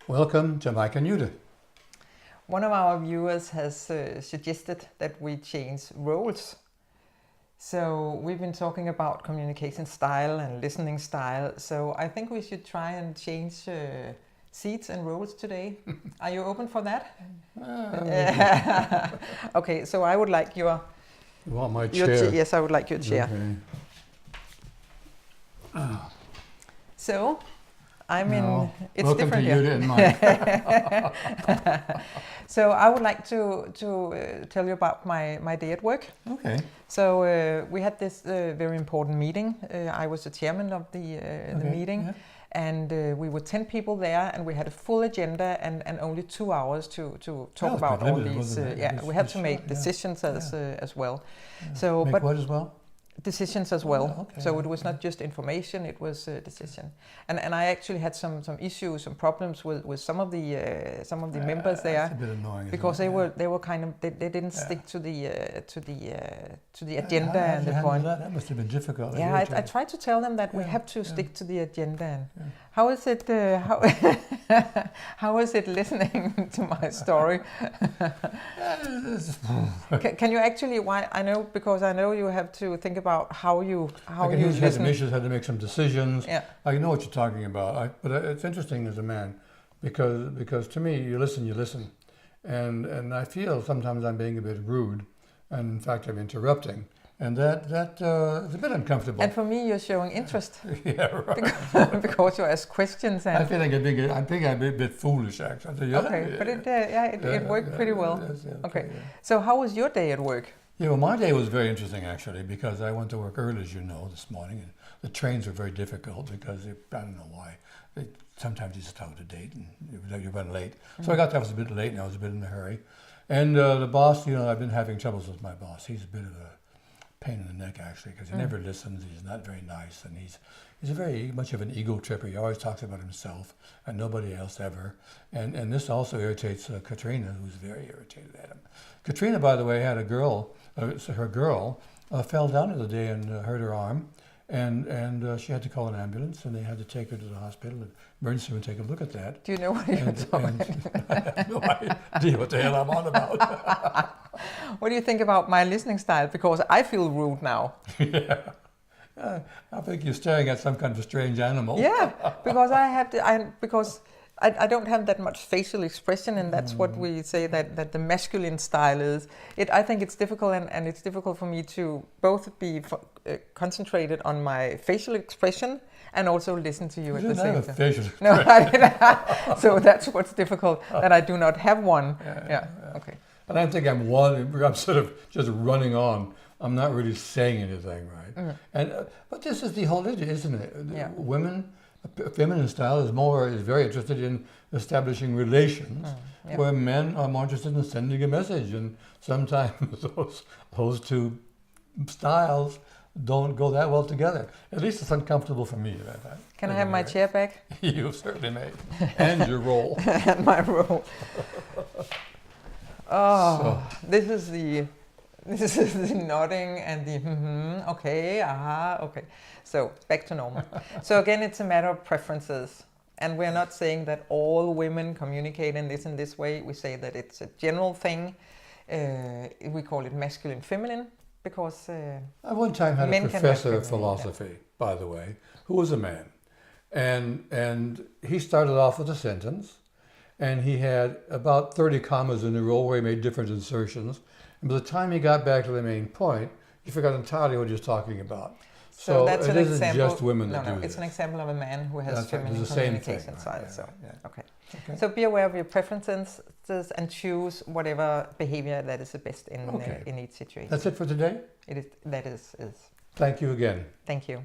Welcome to Mike&Jytte. One of our viewers has suggested that we change roles. So we've been talking about communication style and listening style. So I think we should try and change seats and roles today. Are you open for that? Okay, so I would like your... You want my chair? Yes, I would like your chair. Okay. So... It's welcome different to here. Jytte and Mike. So I would like to tell you about my day at work. Okay. So we had this very important meeting. I was the chairman of the meeting, yeah. And we were 10 people there, and we had a full agenda and only 2 hours to talk about all these. We had to make decisions as well. Yeah. So, make what as well? Decisions as well. Oh, okay. So it was not just information; it was a decision. And I actually had some issues, some problems with some of the members there. That's a bit annoying, because they were kind of they didn't stick to the agenda and the point. That must have been difficult. Yeah, I tried to tell them that we have to stick to the agenda. And how is it? How is it listening to my story? Can you actually? Why I know, because I know you have to think about how you listen. Had to make some decisions. Yeah. I know what you're talking about. But it's interesting as a man, because to me you listen, and I feel sometimes I'm being a bit rude, and in fact I'm interrupting. And that is a bit uncomfortable. And for me, you're showing interest. Yeah, right. Because you ask questions. And I feel like I think I'm a bit foolish, actually. Okay, but it worked pretty well. Okay. So how was your day at work? Yeah, well, my day was very interesting, actually, because I went to work early, as you know, this morning. And the trains were very difficult because I don't know why. Sometimes you just out of date and you run late. So I got there, I was a bit late, and I was a bit in a hurry. And the boss, I've been having troubles with my boss. He's a bit of a pain in the neck, actually, because he never listens. He's not very nice, and he's a very much of an ego tripper. He always talks about himself and nobody else ever. And this also irritates Katrina, who's very irritated at him. Katrina, by the way, had a girl. Her girl fell down the other day and hurt her arm, and she had to call an ambulance, and they had to take her to the hospital and emergency room and take a look at that. Do you know what you're talking about? I have no idea what the hell I'm on about. What do you think about my listening style? Because I feel rude now. Yeah. I think you're staring at some kind of a strange animal. Yeah, because I don't have that much facial expression, and that's what we say that the masculine style is. I think it's difficult, and it's difficult for me to both be concentrated on my facial expression and also listen to you at the same time. You don't have a facial expression. No, I didn't. So that's what's difficult, that I do not have one. Yeah. Okay. And I think I'm sort of just running on. I'm not really saying anything, right? But this is the whole idea, isn't it? Yeah. Feminine style is very interested in establishing relations, where men are more interested in sending a message, and sometimes those two styles don't go that well together. At least it's uncomfortable for me. Can I have my chair back? You certainly may. And your role. And my role. Oh, so. This is the nodding and the okay, okay. So back to normal. So again, it's a matter of preferences, and we're not saying that all women communicate in this way. We say that it's a general thing. We call it masculine-feminine because I one time had a professor of philosophy, by the way, who was a man, and he started off with a sentence. And he had about 30 commas in a row where he made different insertions. And by the time he got back to the main point, he forgot entirely what he was talking about. So that's it isn't just women that do this. It's an example of a man who has feminine communication style. Right? So, okay. So be aware of your preferences and choose whatever behavior that is the best in each situation. That's it for today? That is. Thank you again. Thank you.